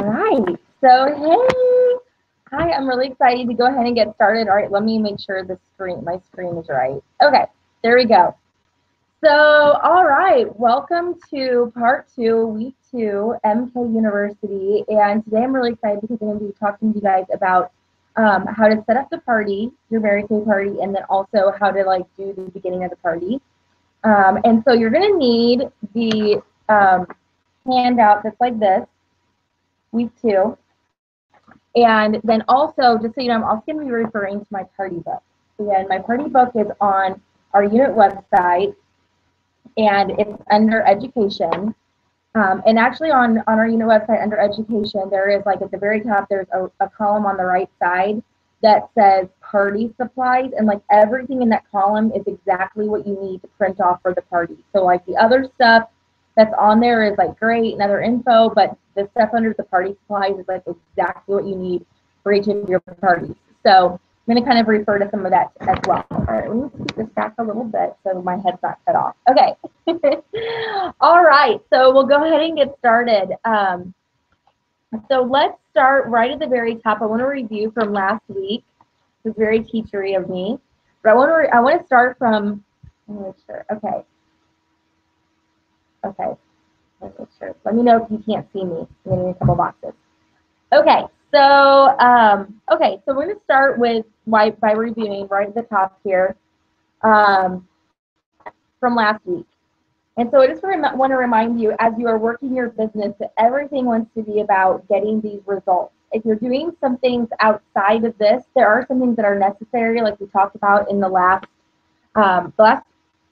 right, so hey, hi, I'm really excited to go ahead and get started. All right, let me make sure my screen is right. Okay, there we go. So, all right, welcome to part 2, week 2, MK University. And today I'm really excited because I'm going to be talking to you guys about how to set up the party, your Mary Kay party, and then also how to do the beginning of the party. And so you're going to need the handout that's like this, week 2. And then also, just so you know, I'm also going to be referring to my party book. And my party book is on our unit website, and it's under education. And actually on our unit website under education, there is at the very top, there's a column on the right side that says party supplies, and everything in that column is exactly what you need to print off for the party. So the other stuff that's on there is great and other info, but the stuff under the party supplies is exactly what you need for each of your parties. So I'm going to kind of refer to some of that as well. All right, let me keep this back a little bit so my head's not cut off. Okay. All right, so we'll go ahead and get started. So let's start right at the very top. I want to review from last week. It was very teachery of me. But I want to start from, let me make sure. Okay. Okay. Let me make sure. Let me know if you can't see me. I'm getting a couple boxes. Okay. So, so we're going to start with by reviewing right at the top here from last week. And so I just want to remind you, as you are working your business, that everything wants to be about getting these results. If you're doing some things outside of this, there are some things that are necessary, like we talked about in the last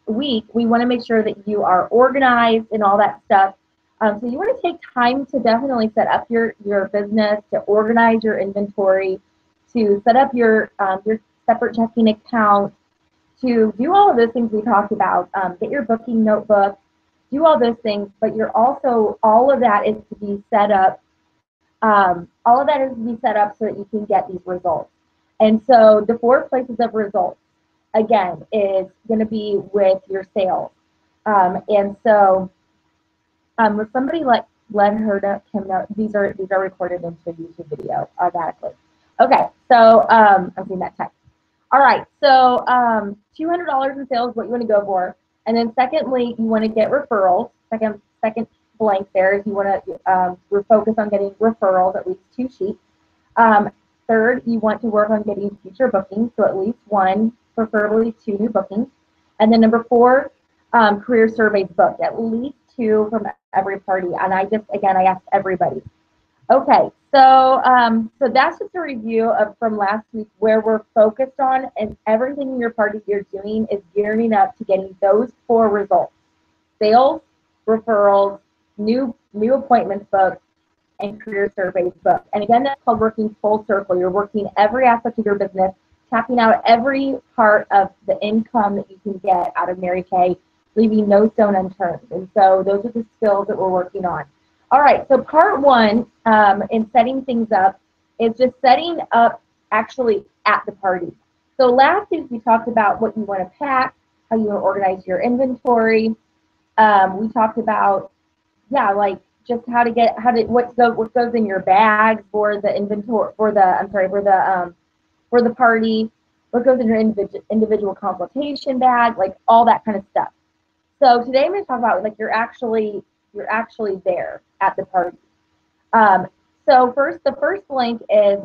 week. We want to make sure that you are organized and all that stuff. So you want to take time to definitely set up your business, to organize your inventory, to set up your separate checking account, to do all of those things we talked about. Get your booking notebook, do all those things, but you're also, all of that is to be set up. All of that is to be set up so that you can get these results. And so the 4 places of results, again, is going to be with your sales. And so would somebody let him know, these are recorded into a YouTube video automatically. Okay, so I'm seeing that text. All right, so $200 in sales is what you want to go for. And then secondly, you want to get referrals. Second blank there is you want to focus on getting referrals, at least 2 sheets. Third, you want to work on getting future bookings, so at least 1, preferably 2 new bookings. And then number 4, career surveys booked, at least 2 from every party. And I asked everybody. Okay, so so that's just a review from last week where we're focused on, and everything in your party you're doing is gearing up to getting those 4 results: sales, referrals, new appointments booked, and career surveys booked. And again, that's called working full circle. You're working every aspect of your business, tapping out every part of the income that you can get out of Mary Kay, leaving no stone unturned. And so those are the skills that we're working on. All right, so part 1 in setting things up is just setting up actually at the party. So last week we talked about what you want to pack, how you want to organize your inventory. We talked about, just what goes in your bags for the inventory, for the party, what goes in your individual consultation bag, all that kind of stuff. So today I'm going to talk about you're actually there at the party. So the first blank is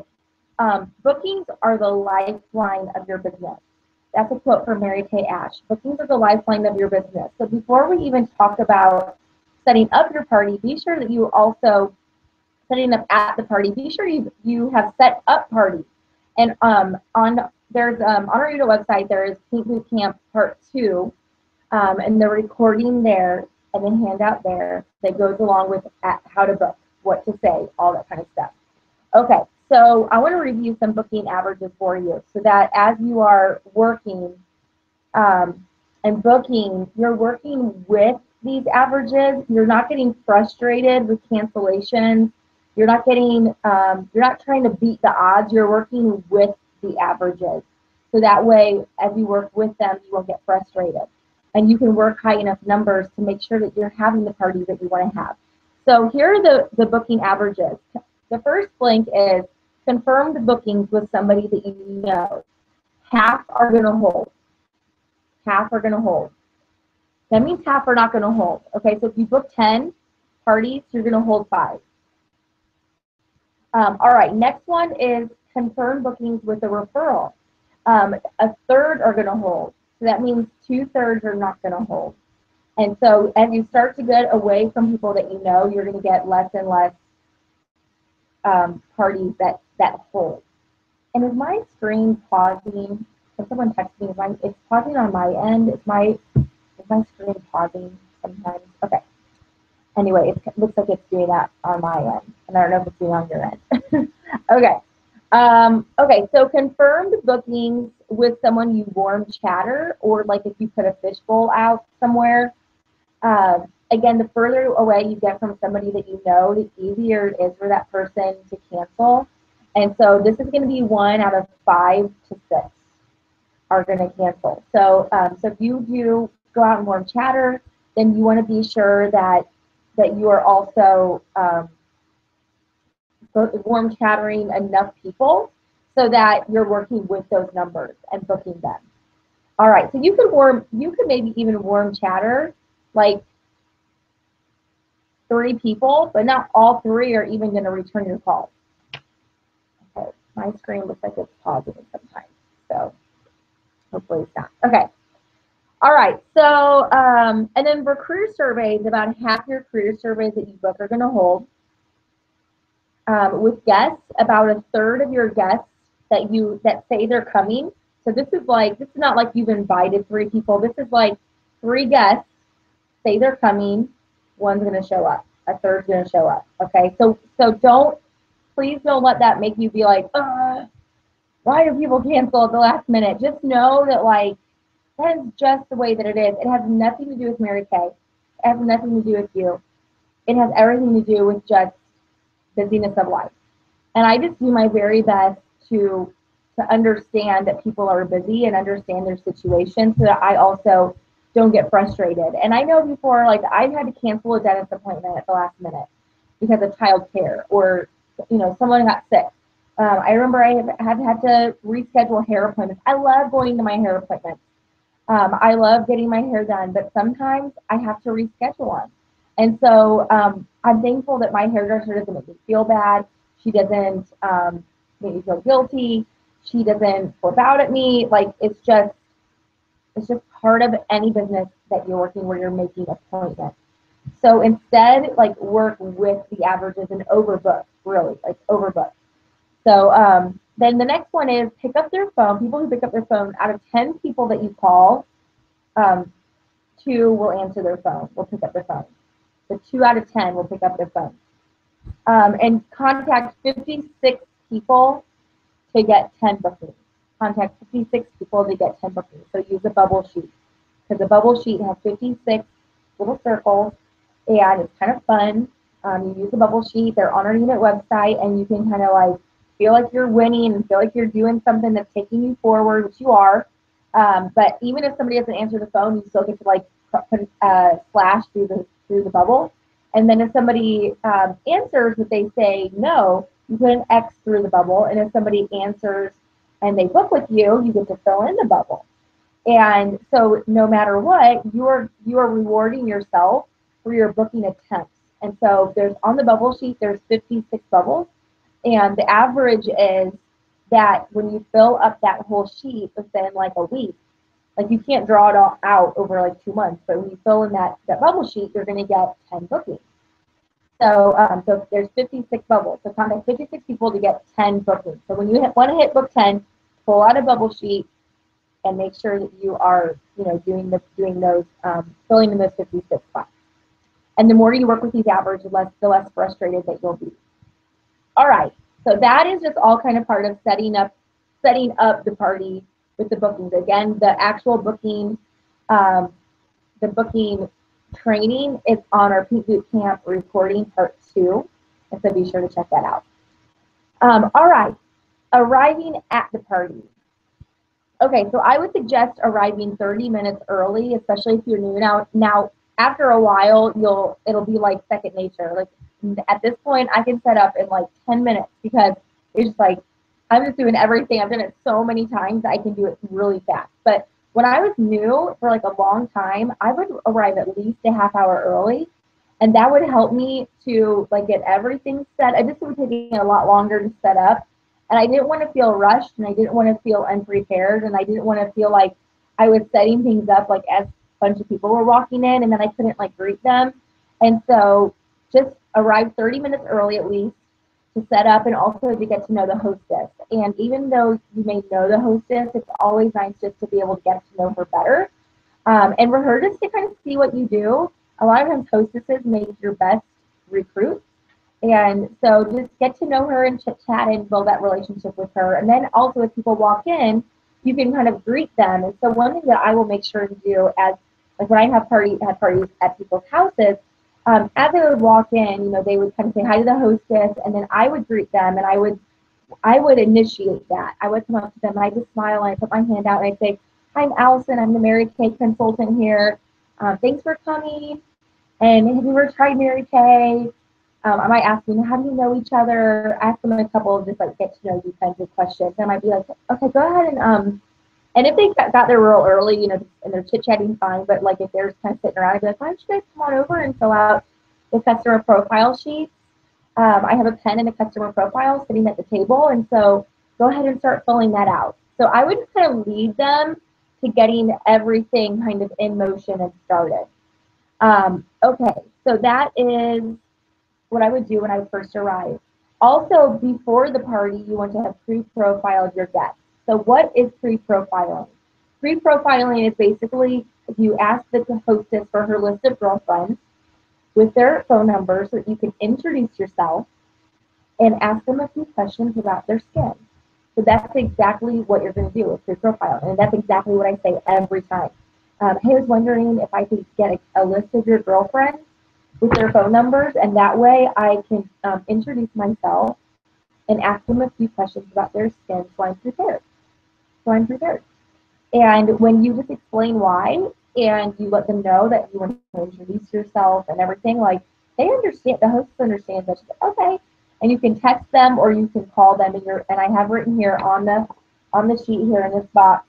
bookings are the lifeline of your business. That's a quote from Mary Kay Ash. Bookings are the lifeline of your business. So before we even talk about setting up your party, be sure that you also, setting up at the party, be sure you have set up parties. And on our unit website, there is Pink Boot Camp Part 2, and the recording there and the handout there that goes along with how to book, what to say, all that kind of stuff. Okay, so I want to review some booking averages for you so that as you are working and booking, you're working with these averages. You're not getting frustrated with cancellations. You're not trying to beat the odds. You're working with the averages. So that way, as you work with them, you won't get frustrated. And you can work high enough numbers to make sure that you're having the parties that you want to have. So here are the booking averages. The first blank is confirmed bookings with somebody that you know. Half are going to hold. Half are going to hold. That means half are not going to hold. Okay, so if you book 10 parties, you're going to hold 5. All right, next one is confirmed bookings with a referral. A third are going to hold. So that means 2/3 are not going to hold. And so as you start to get away from people that you know, you're going to get less and less parties that hold. And is my screen pausing? If someone texts me, it's pausing on my end. Is my screen pausing sometimes? Okay. Anyway, it looks like it's doing that on my end, and I don't know if it's doing on your end. Okay. Okay, so confirmed bookings with someone you warm chatter, or like if you put a fishbowl out somewhere. Again, the further away you get from somebody that you know, the easier it is for that person to cancel. And so this is going to be 1 out of 5 to 6 are going to cancel. So, so if you do go out and warm chatter, then you want to be sure that you are also warm chattering enough people so that you're working with those numbers and booking them. All right, so you could maybe even warm chatter like 3 people, but not all 3 are even going to return your call. Okay, my screen looks like it's pausing sometimes, so hopefully it's not. Okay. All right, so, and then for career surveys, about half your career surveys that you book are going to hold. With guests, about 1/3 of your guests that say they're coming. So this is not like you've invited 3 people. This is like 3 guests say they're coming. 1's going to show up. 1/3's going to show up. Okay, so please don't let that make you be like, why do people cancel at the last minute? Just know that that is just the way that it is. It has nothing to do with Mary Kay. It has nothing to do with you. It has everything to do with just busyness of life. And I just do my very best to understand that people are busy and understand their situation so that I also don't get frustrated. And I know before, I've had to cancel a dentist appointment at the last minute because of childcare, or someone got sick. I remember I have had to reschedule hair appointments. I love going to my hair appointments. I love getting my hair done, but sometimes I have to reschedule them. And so I'm thankful that my hairdresser doesn't make me feel bad. She doesn't make me feel guilty. She doesn't flip out at me. It's just part of any business that you're working where you're making appointments. So instead, work with the averages and overbook, really, overbook. So then the next one is pick up their phone. People who pick up their phone, out of 10 people that you call, 2 will answer their phone, will pick up their phone. So 2 out of 10 will pick up their phone. And contact 56 people to get 10 bookings. Contact 56 people to get 10 bookings. So use a bubble sheet, because the bubble sheet has 56 little circles, and it's kind of fun. You use a bubble sheet. They're on our unit website, and you can kind of feel like you're winning and feel like you're doing something that's taking you forward, which you are. But even if somebody doesn't answer the phone, you still get to put a slash through the bubble. And then if somebody answers but they say no, you put an X through the bubble. And if somebody answers and they book with you, you get to fill in the bubble. And so no matter what, you are rewarding yourself for your booking attempts. And so there's on the bubble sheet, there's 56 bubbles. And the average is that when you fill up that whole sheet within a week, you can't draw it all out over 2 months, but when you fill in that bubble sheet, you're going to get 10 bookings. So so there's 56 bubbles. So contact 56 people to get 10 bookings. So when you want to hit book 10, pull out a bubble sheet and make sure that you are doing those filling in those 56 spots. And the more you work with these averages, the less frustrated that you'll be. All right, so that is just all kind of part of setting up the party with the bookings. Again, the actual booking, the booking training is on our Pink Boot Camp recording part 2, and so be sure to check that out. All right, arriving at the party. Okay, so I would suggest arriving 30 minutes early, especially if you're new. Now after a while, it'll be like second nature. at this point, I can set up in like 10 minutes because it's just like, I'm just doing everything. I've done it so many times that I can do it really fast. But when I was new for like a long time, I would arrive at least a half hour early. And that would help me to like get everything set. I just was taking a lot longer to set up. And I didn't want to feel rushed and I didn't want to feel unprepared and I didn't want to feel like I was setting things up like as a bunch of people were walking in and then I couldn't like greet them. And so just arrive 30 minutes early at least to set up and also to get to know the hostess. And even though you may know the hostess, it's always nice just to be able to get to know her better. And for her just to kind of see what you do. A lot of times hostesses make your best recruits. And so just get to know her and chit chat and build that relationship with her. And then also as people walk in, you can kind of greet them. And so one thing that I will make sure to do as like when I have parties at people's houses, as they would walk in, they would kind of say hi to the hostess, and then I would greet them, and I would initiate that. I would come up to them, and I just smile, and I put my hand out, and I say, "Hi, I'm Allison. I'm the Mary Kay consultant here. Thanks for coming. And have you ever tried Mary Kay?" I might ask them, "How do you know each other?" Ask them a couple of just like get to know you kinds of questions. I might be like, "Okay, go ahead and if they got there real early, and they're chit-chatting, fine. But like if they're just kind of sitting around, I'd be like, why don't you guys come on over and fill out the customer profile sheets? I have a pen and a customer profile sitting at the table, and so go ahead and start filling that out." So I would kind of lead them to getting everything kind of in motion and started. Okay, so that is what I would do when I first arrived. Also, before the party, you want to have pre-profiled your guests. So what is pre-profiling? Pre-profiling is basically if you ask the hostess for her list of girlfriends with their phone number so that you can introduce yourself and ask them a few questions about their skin. So that's exactly what you're going to do with pre-profiling. And that's exactly what I say every time. Hey, I was wondering if I could get a list of your girlfriends with their phone numbers, and that way I can introduce myself and ask them a few questions about their skin so I'm prepared. And when you just explain why and you let them know that you want to introduce yourself and everything, like they understand, the host understands that. Okay. And you can text them or you can call them and I have written here on the sheet here in this box,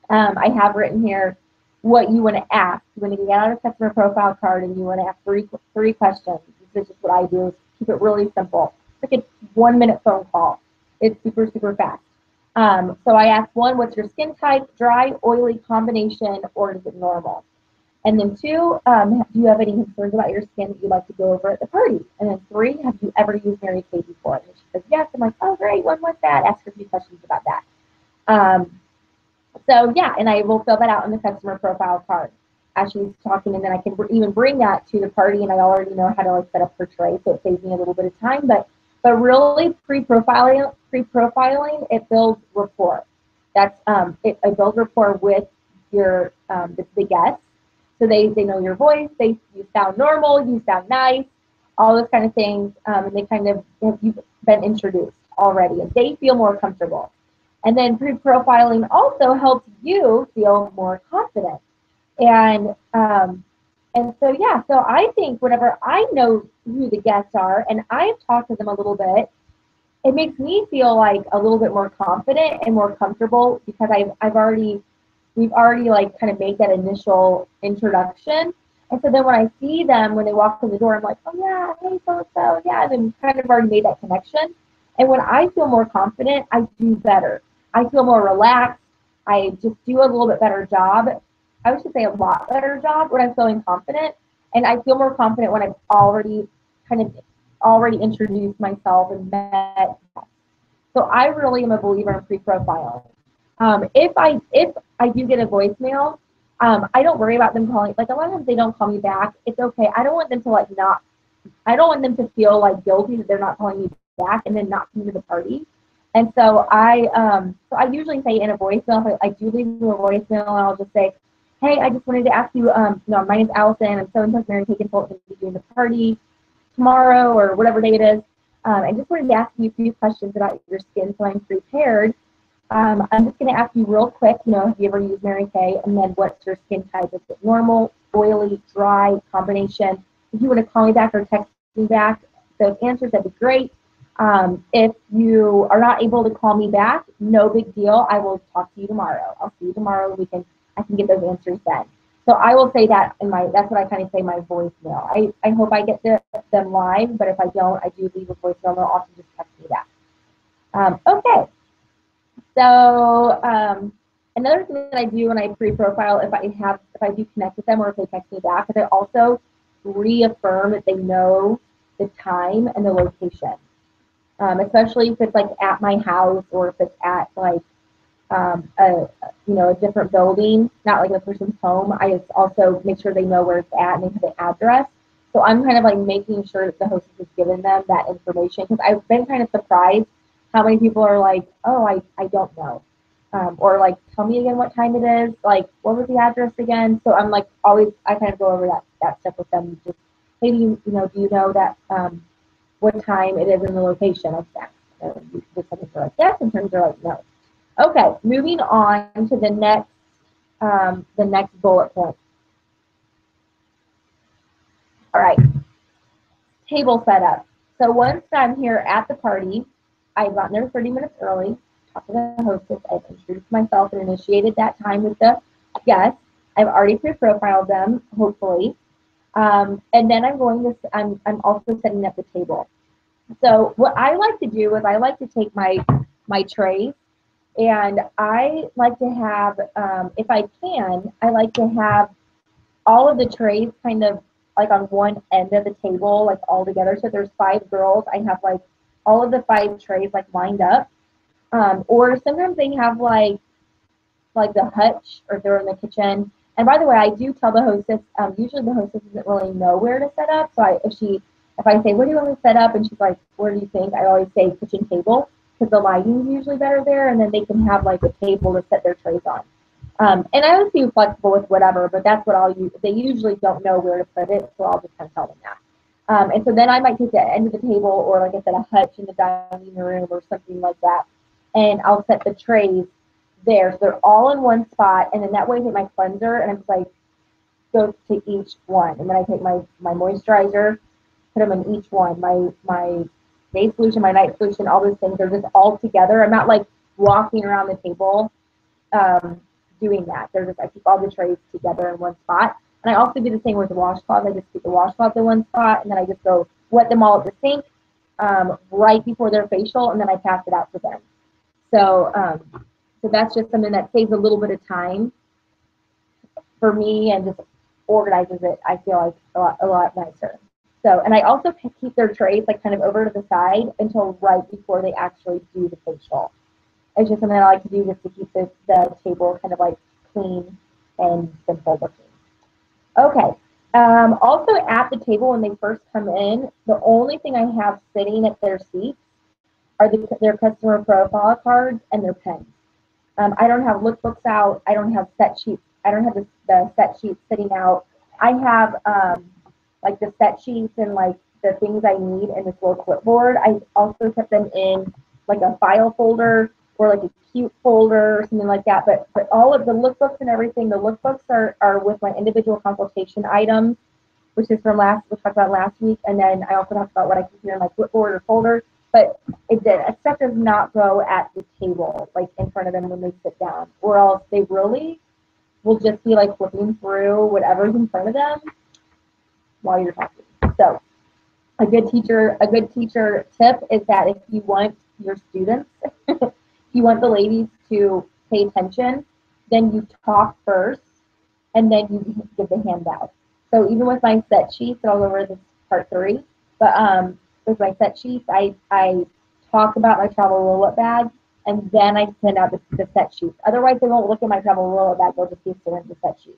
I have written here what you want to ask. When you get out a customer profile card and you want to ask three questions, this is just what I do. Keep it really simple. It's like a 1-minute phone call. It's super, super fast. So I asked 1, what's your skin type, dry, oily, combination, or is it normal? And then 2, do you have any concerns about your skin that you'd like to go over at the party? And then 3, have you ever used Mary Kay before? And she says yes. I'm like, oh, great, when was that? Ask her a few questions about that. So yeah, and I will fill that out in the customer profile card as she's talking, and then I can even bring that to the party, and I already know how to like set up her tray, so it saves me a little bit of time. But really, pre-profiling, it builds rapport. That's it builds rapport with your the guests, so they know your voice, you sound normal, you sound nice, all those kind of things, and they kind of you've been introduced already, and they feel more comfortable. And then pre-profiling also helps you feel more confident. And so yeah, so I think whenever I know who the guests are and I've talked to them a little bit, it makes me feel like a little bit more confident and more comfortable because we've already like kind of made that initial introduction. And so then when I see them when they walk through the door, I'm like, oh yeah, hey so yeah, and then kind of already made that connection. And when I feel more confident, I do better. I feel more relaxed. I just do a little bit better job. I should say a lot better job when I'm feeling confident. And I feel more confident when I've already introduced myself and met. So I really am a believer in pre-profiling. If I do get a voicemail, I don't worry about them calling. Like a lot of times they don't call me back. It's okay. I don't want them to feel like guilty that they're not calling me back and then not come to the party. And so I usually say in a voicemail, I do leave you a voicemail, and I'll just say, hey, I just wanted to ask you, my name's Allison, I'm so-and-so Mary Kay consultant to be doing the party tomorrow or whatever day it is. I just wanted to ask you a few questions about your skin so I'm prepared. I'm just going to ask you real quick, have you ever used Mary Kay? And then what's your skin type? Is it normal, oily, dry, combination? If you want to call me back or text me back those answers, that'd be great. If you are not able to call me back, no big deal. I will talk to you tomorrow. I'll see you tomorrow. I can get those answers then. So I will say that that's what I kind of say my voicemail. I hope I get them live, but if I don't, I do leave a voicemail. They'll also just text me back. Okay. So another thing that I do when I pre-profile, if I do connect with them or if they text me back, is I also reaffirm that they know the time and the location. Especially if it's like at my house or if it's at like a different building, not like a person's home. I just also make sure they know where it's at and they have the address. So I'm kind of like making sure that the hostess has given them that information, because I've been kind of surprised how many people are like, oh, I don't know. Or like, tell me again what time it is. Like, what was the address again? So I'm like always, I kind of go over that stuff with them. Just, hey, do you know that what time it is in the location of that? Some people are like yes, and some are like no. Okay, moving on to the next bullet point. All right, table setup. So once I'm here at the party, I've gotten there 30 minutes early, talked to the hostess, I've introduced myself and initiated that time with the guests. I've already pre-profiled them, hopefully. And then I'm also setting up the table. So what I like to do is I like to take my trays, and I like to have, if I can, I like to have all of the trays kind of like on one end of the table, like all together. So there's 5 girls. I have like all of the 5 trays like lined up. Or sometimes they have like the hutch, or if they're in the kitchen. And by the way, I do tell the hostess, usually the hostess doesn't really know where to set up. So if I say, where do you want to set up? And she's like, where do you think? I always say kitchen table, because the lighting is usually better there, and then they can have like a table to set their trays on. And I always be flexible with whatever, but that's what I'll use. They usually don't know where to put it, so I'll just kind of tell them that. And so then I might take the end of the table, or like I said, a hutch in the dining room or something like that, and I'll set the trays there. So they're all in one spot, and then that way I take my cleanser and I'm just like, go to each one. And then I take my moisturizer, put them in each one. My day solution, my night solution, all those things are just all together. I'm not like walking around the table doing that. I keep all the trays together in one spot. And I also do the same with the washcloths. I just keep the washcloths in one spot, and then I just go wet them all at the sink right before their facial, and then I pass it out to them. So that's just something that saves a little bit of time for me and just organizes it, I feel like, a lot nicer. So, and I also keep their trays like kind of over to the side until right before they actually do the facial. It's just something I like to do just to keep the table kind of like clean and simple looking. Okay. Also at the table when they first come in, the only thing I have sitting at their seats are their customer profile cards and their pens. I don't have lookbooks out. I don't have set sheets. I don't have the set sheets sitting out. I have like the set sheets and like the things I need in this little clipboard. I also put them in like a file folder or like a cute folder or something like that. But all of the lookbooks and everything, the lookbooks are with my individual consultation items, which is from we talked about last week. And then I also talked about what I keep here in my clipboard or folder. But stuff does not go at the table, like in front of them when they sit down, or else they really will just be like flipping through whatever's in front of them while you're talking. So a good teacher tip is that if you want your students, if you want the ladies to pay attention, then you talk first and then you give the handout. So even with my set sheets, and I'll go over this part 3, but with my set sheets, I talk about my travel roll-up bag, and then I send out the set sheets. Otherwise, they won't look at my travel roll-up bag. They'll just be staring at the set sheets.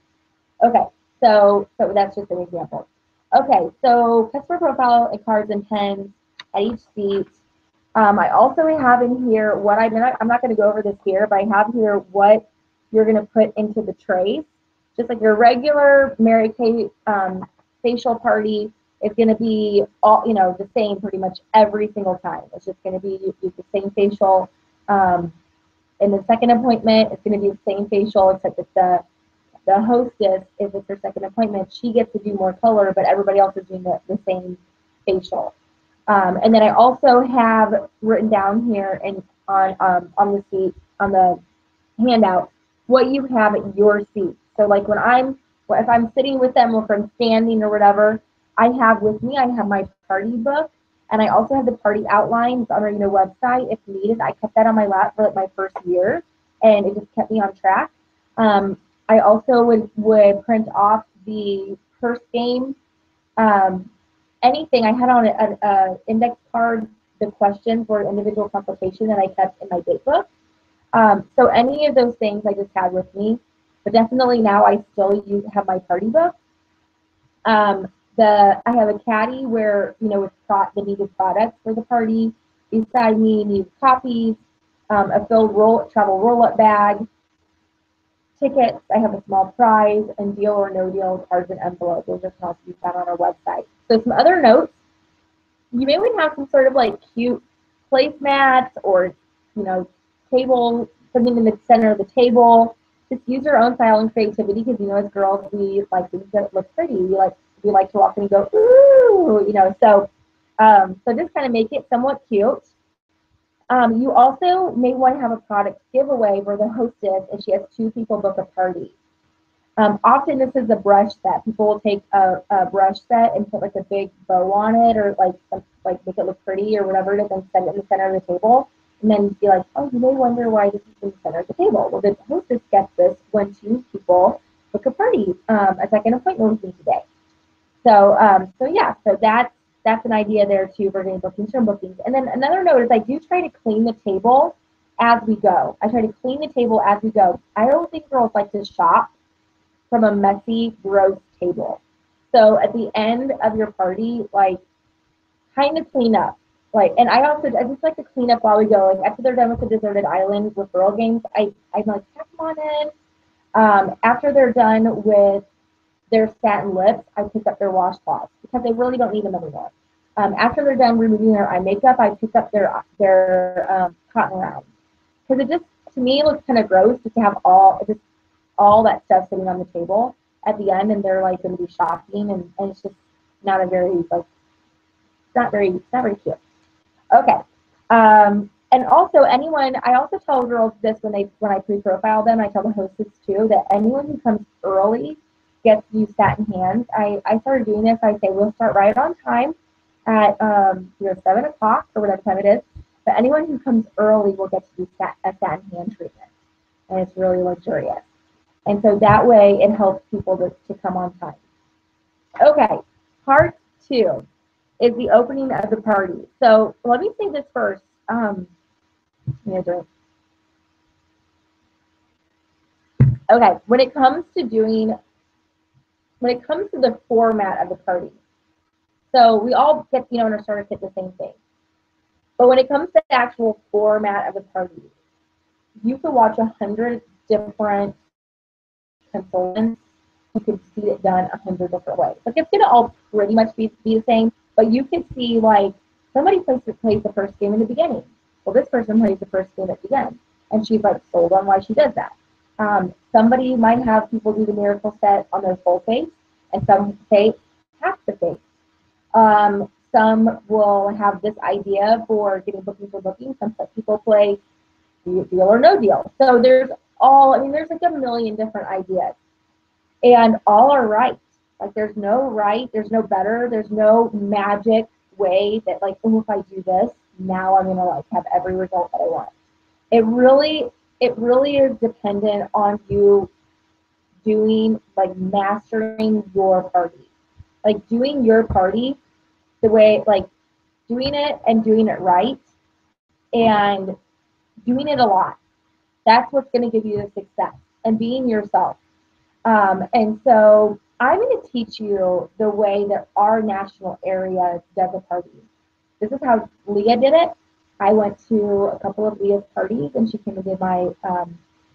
Okay, so that's just an example. Okay, so customer profile and cards and pens at each seat. I also have in here what I'm not going to go over this here, but I have here what you're going to put into the trays. Just like your regular Mary Kay facial party is going to be all the same pretty much every single time. It's just going to be the same facial. In the second appointment, it's going to be the same facial, except that the hostess, if it's her second appointment, she gets to do more color, but everybody else is doing the same facial. And then I also have written down here and on the seat, on the handout, what you have at your seat. So like if I'm sitting with them or if I'm standing or whatever, I have with me, I have my party book, and I also have the party outlines on our website if needed. I kept that on my lap for like my first year, and it just kept me on track. I also would print off the purse game, anything. I had on an index card the questions for individual consultation that I kept in my date book. So any of those things I just had with me, but definitely now I still have my party book. I have a caddy where, with the needed products for the party. Beside me, need copies, a filled travel roll-up bag, tickets. I have a small prize, and deal or no deal cards and envelopes. Those are also be found on our website. So some other notes. You may want to have some sort of like cute placemats or, table, something in the center of the table. Just use your own style and creativity, because as girls, we like things that look pretty. We like to walk in and go, ooh, so just kind of make it somewhat cute. You also may want to have a product giveaway where the hostess, and she has 2 people book a party. Often this is a brush set. People will take a brush set and put like a big bow on it, or like make it look pretty or whatever it is, and set it in the center of the table. And then be like, oh, you may wonder why this is in the center of the table. Well, the hostess gets this when 2 people book a party, a second appointment with me today. So yeah, so that's an idea there too for getting bookings from bookings. And then another note is I do try to clean the table as we go. I try to clean the table as we go. I don't think girls like to shop from a messy, gross table. So at the end of your party, like, kind of clean up. And I just like to clean up while we go. Like after they're done with the deserted island referral games, I'm like, come on in. After they're done with their satin lips, I pick up their washcloths because they really don't need them anymore. After they're done removing their eye makeup, I pick up their cotton rounds, because it just, to me, looks kind of gross just to have all that stuff sitting on the table at the end, and they're like going to be shocking, and it's just not a very it's not very cute. Okay. And also I also tell girls this when I pre-profile them. I tell the hostess too that anyone who comes early gets to use satin hands. I started doing this. I say we'll start right on time at 7 o'clock or whatever time it is. But anyone who comes early will get to do a satin hand treatment, and it's really luxurious. And so that way it helps people to come on time. Okay, part 2 is the opening of the party. So let me say this first. Okay, when it comes to the format of the party, so we all get, in our starter kit the same thing. But when it comes to the actual format of the party, you could watch 100 different consultants. You could see it done 100 different ways. Like, it's gonna all pretty much be the same, but you could see, like, somebody plays the first game in the beginning. Well, this person plays the first game at the end, and she's like sold on why she does that. Somebody might have people do the miracle set on their full face, and some say half the face. Some will have this idea for getting booking for booking. Some people play deal or no deal. So there's like a million different ideas, and all are right. Like, there's no right, there's no better, there's no magic way that, like, oh, if I do this, now I'm gonna like have every result that I want. It really is dependent on you mastering your party, like doing your party the way, like doing it and doing it right, and doing it a lot. That's what's going to give you the success, and being yourself. And so I'm going to teach you the way that our national area does a party. This is how Leah did it. I went to a couple of Leah's parties, and she came and did my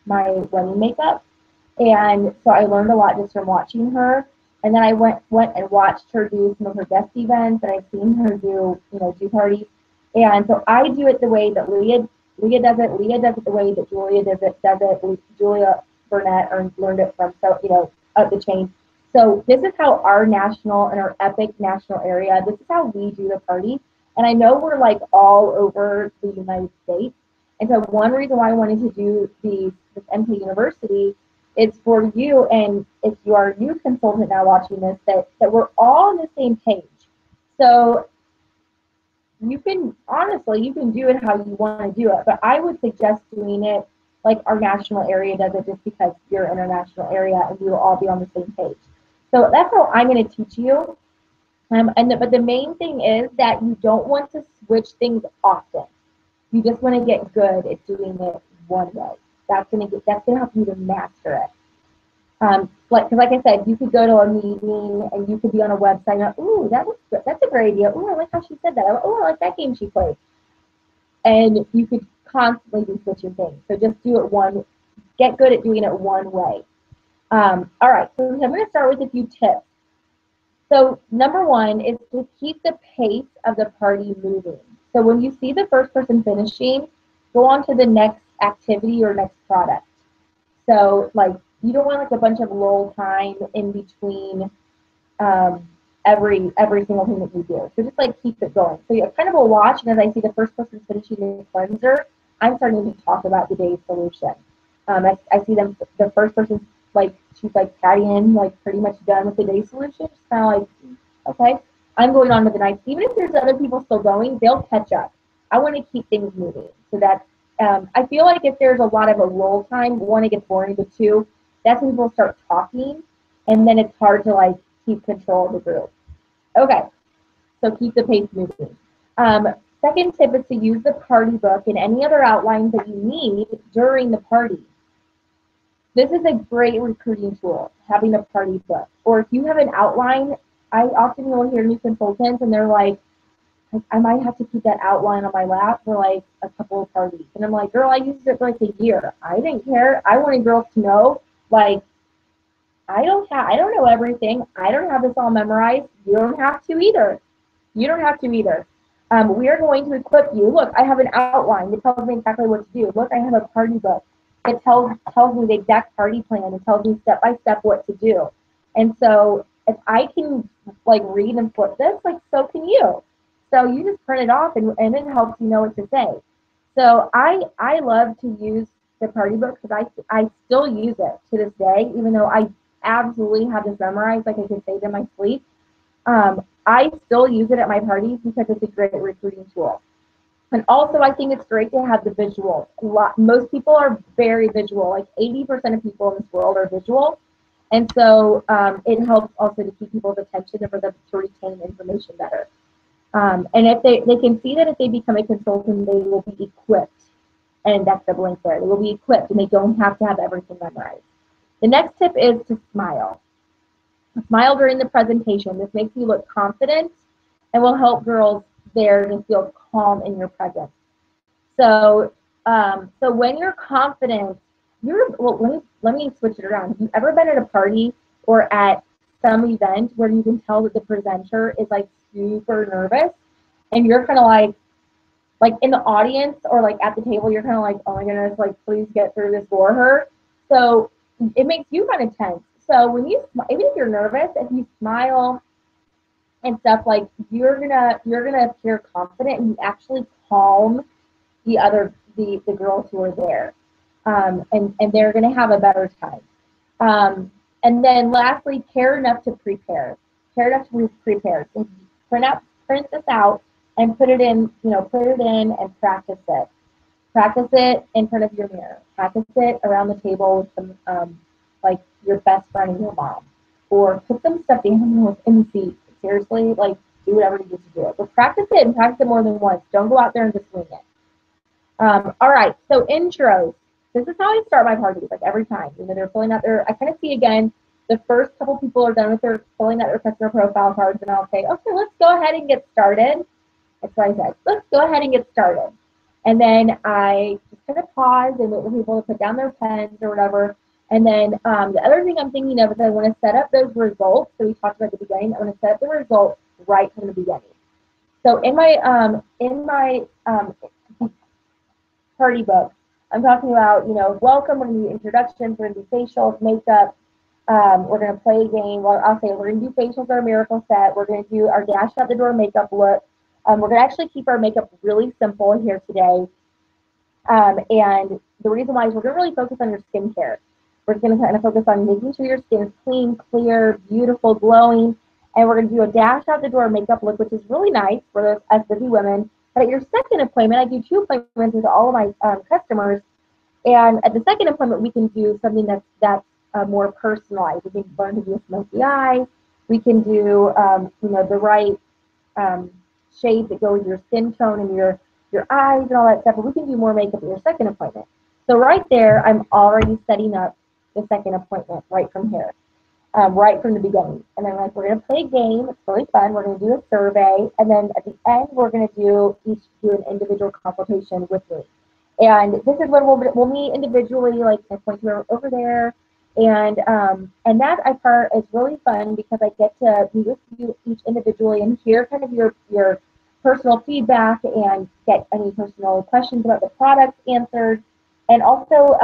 wedding makeup. And so I learned a lot just from watching her. And then I went and watched her do some of her guest events, and I've seen her do parties. And so I do it the way that Leah does it. Leah does it the way that Julia does it. Julia Burnett learned it from up the chain. So this is how our national and our epic national area, this is how we do the party. And I know we're like all over the United States. And so one reason why I wanted to do this MK University is for you, and if you are a youth consultant now watching this, that we're all on the same page. So you can, honestly, you can do it how you want to do it, but I would suggest doing it like our national area does it, just because you're international area and we will all be on the same page. So that's how I'm going to teach you. But the main thing is that you don't want to switch things often. You just want to get good at doing it one way. That's gonna help you to master it. Because like I said, you could go to a meeting and you could be on a website and, ooh, that looks good. That's a great idea. Ooh, I like how she said that. Oh, I like that game she played. And you could constantly be switching things. So just do it get good at doing it one way. All right, so I'm going to start with a few tips. So number one is to keep the pace of the party moving. So when you see the first person finishing, go on to the next activity or next product. So like, you don't want like a bunch of lull time in between every single thing that you do. So just like keep it going. So you kind of will watch, and as I see the first person finishing the cleanser, I'm starting to talk about the day's solution. I see them, the first person, like she's like caddying, like pretty much done with the day's solution. Just kind of like, okay, I'm going on to the next. Even if there's other people still going, they'll catch up. I want to keep things moving. So that's, I feel like if there's a lot of a roll time, one, it gets boring, but two, that's when people start talking, and then it's hard to like keep control of the group. Okay, so keep the pace moving. Second tip is to use the party book and any other outlines that you need during the party. This is a great recruiting tool, having a party book. Or if you have an outline, I often will hear new consultants and they're like, I might have to keep that outline on my lap for like a couple of parties. And I'm like, girl, I used it for like a year. I didn't care. I wanted girls to know, like, I don't know everything. I don't have this all memorized. You don't have to either. You don't have to either. We are going to equip you. Look, I have an outline that tells me exactly what to do. Look, I have a party book. It tells me the exact party plan. It tells me step by step what to do. And so if I can like read and flip this, like so can you. So you just print it off and it helps you know what to say. So I love to use the party book because I still use it to this day, even though I absolutely have this memorized, like I can say it in my sleep. I still use it at my parties because it's a great recruiting tool. And also, I think it's great to have the visuals. Most people are very visual. Like 80% of people in this world are visual. And so it helps also to keep people's attention and for them to retain information better. And if they can see that if they become a consultant, they will be equipped. And that's the link there. They will be equipped and they don't have to have everything memorized. The next tip is to smile. Smile during the presentation. This makes you look confident and will help girls there to feel calm in your presence. So, so when you're confident, let me switch it around. Have you ever been at a party or at some event where you can tell that the presenter is like super nervous, and you're kind of like in the audience or like at the table, you're kind of like, oh my goodness, like please get through this for her. So it makes you kind of tense. So when you, even if you're nervous, if you smile and stuff, like you're gonna appear confident and you actually calm the girls who are there, and they're gonna have a better time. And then lastly, care enough to prepare. Care enough to prepare. So print this out and put it in and practice it. Practice it in front of your mirror. Practice it around the table with some like your best friend and your mom, or put some stuffed animals in the seat. Seriously, like do whatever you need to do. But practice it and practice it more than once. Don't go out there and just wing it. All right, so intros. This is how I start my parties, like every time. You know, they're filling out I kind of see again, the first couple people are done with their filling out their customer profile cards, and I'll say, okay, let's go ahead and get started. That's what I said. Let's go ahead and get started. And then I just kind of pause and wait for people to put down their pens or whatever. And then the other thing I'm thinking of is I want to set up those results that we talked about at the beginning. I want to set up the results right from the beginning. So in my party book, I'm talking about, welcome, we're going to do introductions, we're going to do facials, makeup, We're going to play a game. Well, I'll say we're going to do facials or a miracle set. We're going to do our dash out the door makeup look. We're going to actually keep our makeup really simple here today. And the reason why is we're going to really focus on your skincare. We're going to kind of focus on making sure your skin is clean, clear, beautiful, glowing. And we're going to do a dash out the door makeup look, which is really nice for those us busy women. But at your second appointment, I do 2 appointments with all of my customers. And at the second appointment, we can do something that's more personalized. We can learn to do a smoky eye. We can do the right shade that go with your skin tone and your eyes and all that stuff. But we can do more makeup at your second appointment. So right there, I'm already setting up the second appointment right from here, right from the beginning. And then we're going to play a game. It's really fun. We're going to do a survey. And then at the end, we're going to each do an individual consultation with me. And this is when we'll meet individually, like I point to her over there. And that part is really fun because I get to meet with you each individually and hear kind of your personal feedback and get any personal questions about the product answered. And also,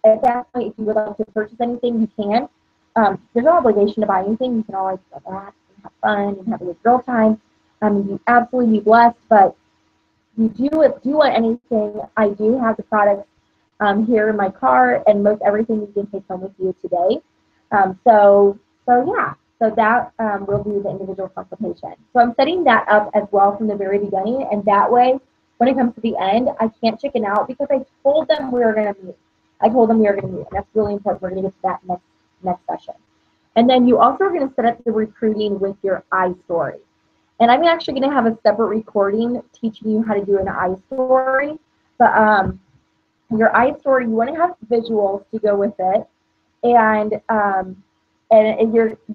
at that point, if you would like to purchase anything, you can. There's no obligation to buy anything. You can always relax and have fun and have a good girl time. You absolutely be blessed, but you do want anything, I do have the products here in my car, and most everything you can take home with you today. So that will be the individual consultation. So I'm setting that up as well from the very beginning, and that way, when it comes to the end, I can't chicken out because I told them we were going to meet. I told them we were going to meet, and that's really important. We're going to get to that next session. And then you also are going to set up the recruiting with your iStory. And I'm actually going to have a separate recording teaching you how to do an iStory. But your iStory, you want to have visuals to go with it, and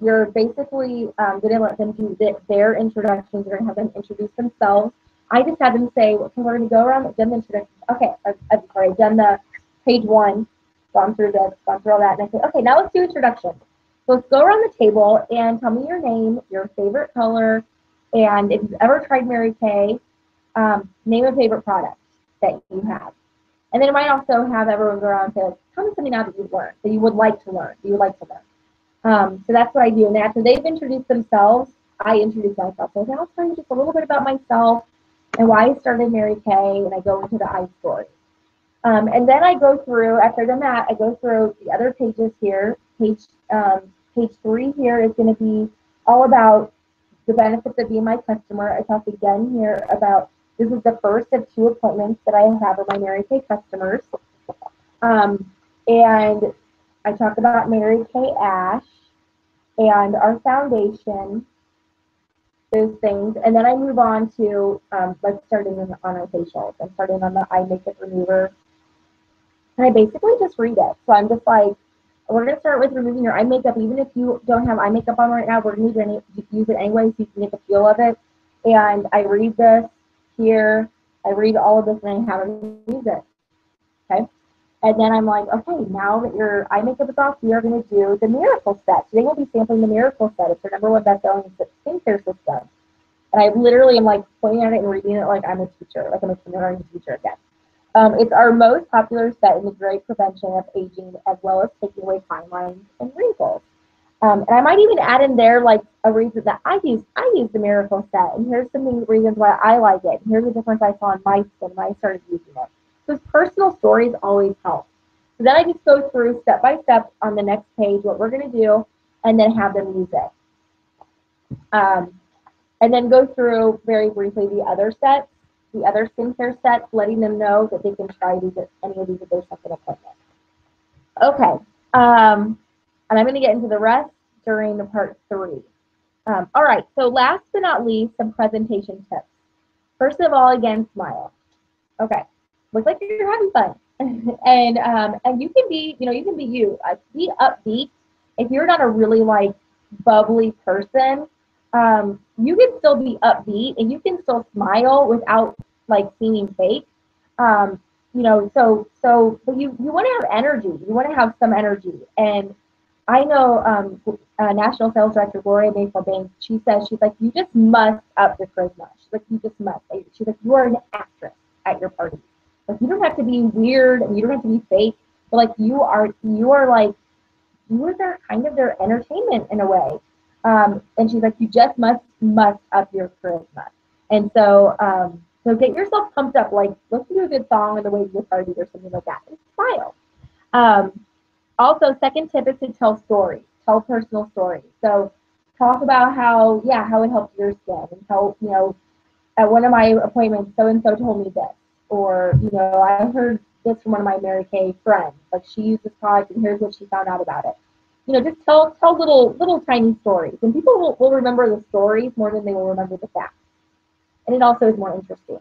you're basically going to let them do their introductions. You're going to have them introduce themselves. I just had them say, okay, we're going to go around, done the introduction. Okay, I'm sorry, done the page 1, gone through this, gone through all that, and I said, okay, now let's do introductions. So let's go around the table and tell me your name, your favorite color, and if you've ever tried Mary Kay, name a favorite product that you have. And then I might also have everyone go around and say, tell me something now that you've learned, that you would like to learn, So that's what I do. And after they've introduced themselves, I introduce myself. So I'll tell you just a little bit about myself and why I started Mary Kay, and I go into the iStory. And then I go through, after I've done that, I go through the other pages here. Page 3 here is going to be all about the benefits of being my customer. I talk again here about this is the first of 2 appointments that I have with my Mary Kay customers. And I talk about Mary Kay Ash and our foundation, those things. And then I move on to, let's start on our facials. I'm starting on the eye makeup remover. And I basically just read it. So I'm just like, we're going to start with removing your eye makeup. Even if you don't have eye makeup on right now, we're going to use it anyway so you can get the feel of it. And I read this here. I read all of this and I have them use it. Okay? And then I'm like, okay, now that your eye makeup is off, we are going to do the Miracle Set. Today we'll be sampling the Miracle Set. It's their #1 best-selling skincare system. And I literally am like pointing at it and reading it like I'm a teacher, like I'm a kindergarten teacher again. It's our most popular set in the great prevention of aging, as well as taking away fine lines and wrinkles. And I might even add in there like a reason that I use the Miracle Set, and here's some reasons why I like it. Here's the difference I saw in my skin when I started using it. So personal stories always help. So then I just go through step by step on the next page what we're going to do, and then have them use it. And then go through very briefly the other sets. The other skincare sets, letting them know that they can try these any of these at their second appointment. Okay, and I'm going to get into the rest during the part 3. All right, so last but not least, some presentation tips. First of all, again, smile. Okay, looks like you're having fun, and you can be, you can be you. Be upbeat. If you're not a really like bubbly person, you can still be upbeat and you can still smile without like seeming fake. But you want to have energy. You want to have some energy. And I know National Sales Director Gloria Mayfield Banks, she's like, you just must up your charisma. She's like, you just must. She's like, you are an actress at your party. Like, you don't have to be weird and you don't have to be fake, but like you are like, you were their kind of their entertainment in a way. And she's like, you just must up your charisma. And so get yourself pumped up, like listen to a good song on the way to your party or something like that, and smile. Um, Also, second tip is to tell stories, tell personal stories. So talk about how it helped your skin, and how, at one of my appointments, so and so told me this, or I heard this from one of my Mary Kay friends. Like, she used this product, and here's what she found out about it. Just tell little tiny stories, and people will remember the stories more than they will remember the facts. And it also is more interesting.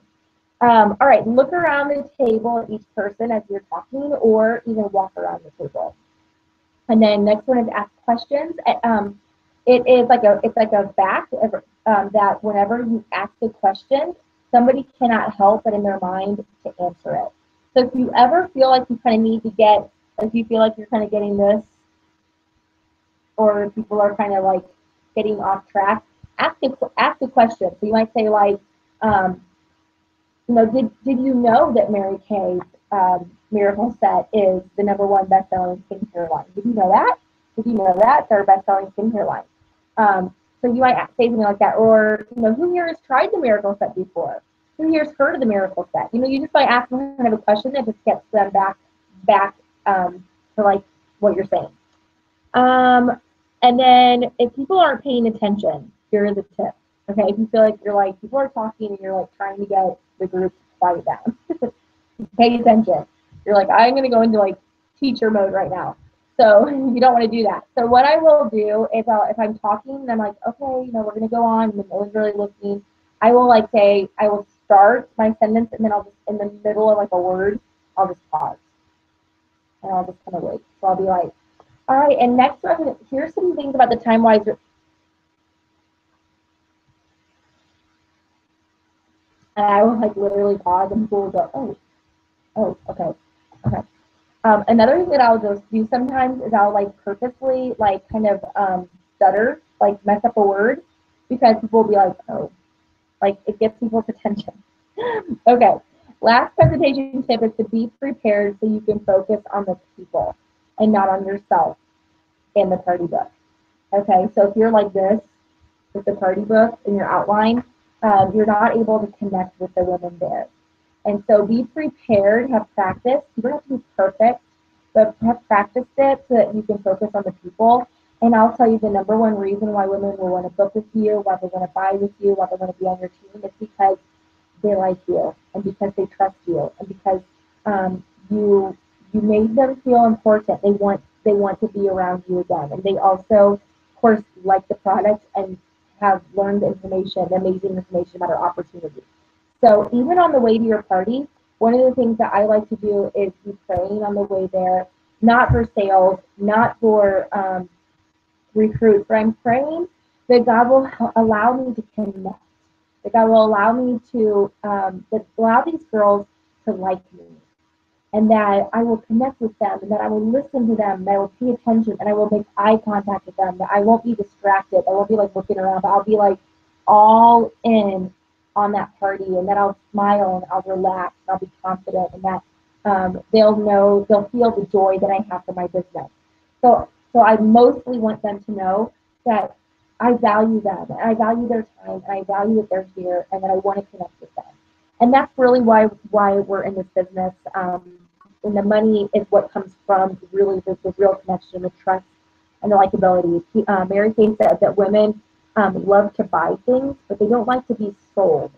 All right, look around the table at each person as you're talking, or even walk around the table. And then next one is ask questions. It's like a fact that whenever you ask a question, somebody cannot help but in their mind to answer it. So if you ever feel like you kind of need to if you feel like you're kind of getting this, or people are kind of like getting off track, ask a question. So you might say like, did you know that Mary Kay's Miracle Set is the #1 best-selling skincare line? Did you know that? Did you know that? It's our best-selling skincare line. So you might say something like that, or who here has tried the Miracle Set before? Who here's heard of the Miracle Set? You just by asking kind of a question that just gets them back to like what you're saying. And then if people aren't paying attention, here are the tips. Okay, if you feel like people are talking and you're like trying to get the group to quiet down, pay attention. You're like, I'm going to go into like teacher mode right now. So you don't want to do that. So what I will do is if I'm talking and I'm like, okay, we're going to go on, and no one's really listening, I will start my sentence, and then I'll just, in the middle of like a word, I'll just pause. And I'll just kind of wait. So I'll be like, all right, and next one, here's some things about the time-wise. And I will like literally pause, and people will go, oh, okay. Another thing that I'll just do sometimes is I'll like purposely like kind of stutter, like mess up a word, because people will be like, oh, like it gets people's attention. Okay, last presentation tip is to be prepared so you can focus on the people and not on yourself in the party book. Okay, so if you're like this with the party book in your outline, you're not able to connect with the women there. And so be prepared, have practiced. You don't have to be perfect, but have practiced it so that you can focus on the people. And I'll tell you the #1 reason why women will want to book with you, why they want to buy with you, why they want to be on your team, is because they like you, and because they trust you, and because you made them feel important. They want to be around you again. And they also, of course, like the product and have learned information, amazing information about our opportunity. So even on the way to your party, one of the things that I like to do is be praying on the way there, not for sales, not for recruits, but I'm praying that God will allow me to connect, that God will allow me to, allow these girls to like me, and that I will connect with them, and that I will listen to them, and I will pay attention, and I will make eye contact with them, that I won't be distracted, I won't be like looking around, but I'll be like all in on that party, and that I'll smile, and I'll relax, and I'll be confident, and that they'll feel the joy that I have for my business. So I mostly want them to know that I value them, and I value their time, and I value that they're here, and that I want to connect with them. And that's really why we're in this business. And the money is what comes from really the real connection, the trust, and the likability. Mary Kay said that women love to buy things, but they don't like to be sold.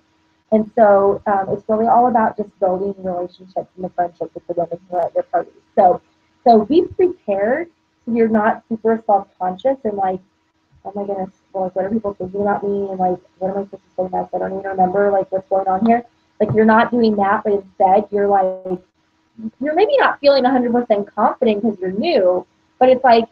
And so it's really all about just building relationships and the friendships with the women who are at your parties. So be prepared so you're not super self-conscious and like, oh my goodness, well, like, what are people thinking about me? And like, what am I supposed to say next? I don't even remember like what's going on here. Like, you're not doing that, but instead you're maybe not feeling 100% confident because you're new, but it's like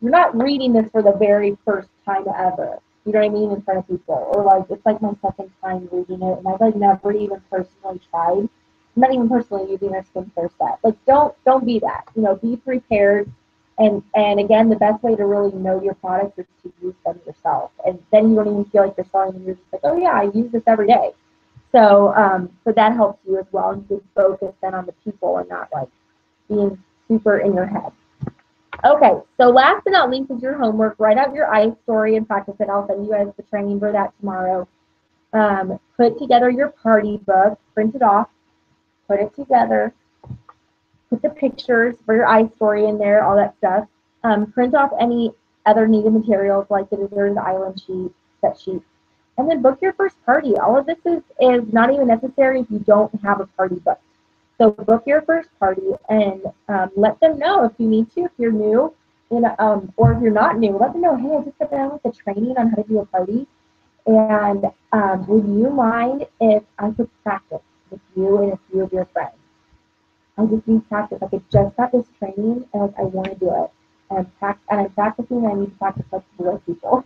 you're not reading this for the very first time ever. You know what I mean? In front of people, or like it's like my second time reading it, and I've like never even personally tried. I'm not even personally using their skincare set. Like, don't be that. Be prepared. And again, the best way to really know your products is to use them yourself, and then you don't even feel like you're selling them. You're just like, oh yeah, I use this every day. So that helps you as well, and you can focus then on the people and not like being super in your head. Okay, so last but not least is your homework. Write out your ICE story and practice it. I'll send you guys the training for that tomorrow. Put together your party book, print it off, put it together, put the pictures for your ICE story in there, all that stuff. Print off any other needed materials like the deserted island sheet, set sheet, and then book your first party. All of this is not even necessary if you don't have a party booked. So book your first party and let them know if you need to, if you're new, or if you're not new, let them know, hey, I just got done with the training on how to do a party, and would you mind if I could practice with you and a few of your friends? I just need practice. Like I just got this training and like I want to do it. And I'm practicing and I need to practice like real people.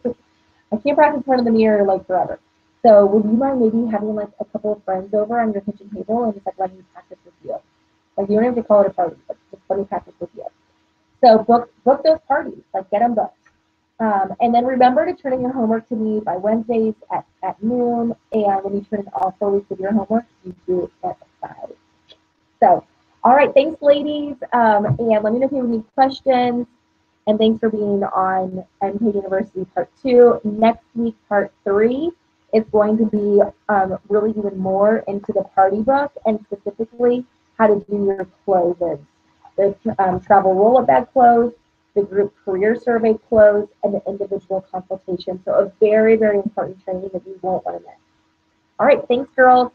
I can't practice in front of the mirror like forever. So would you mind maybe having like a couple of friends over on your kitchen table and just like letting me practice with you? Like you don't have to call it a party, but just let me practice with you. So book those parties, like get them booked. And then remember to turn in your homework to me by Wednesdays at noon. And when you turn in all 4 weeks of your homework, you do it at 5. So, all right, thanks, ladies. And let me know if you have any questions. And thanks for being on MK University Part 2. Next week, Part 3 is going to be really even more into the party book and specifically how to do your closes. The travel roll-up bag close, the group career survey close, and the individual consultation. So a very, very important training that you won't want to miss. All right, thanks, girls.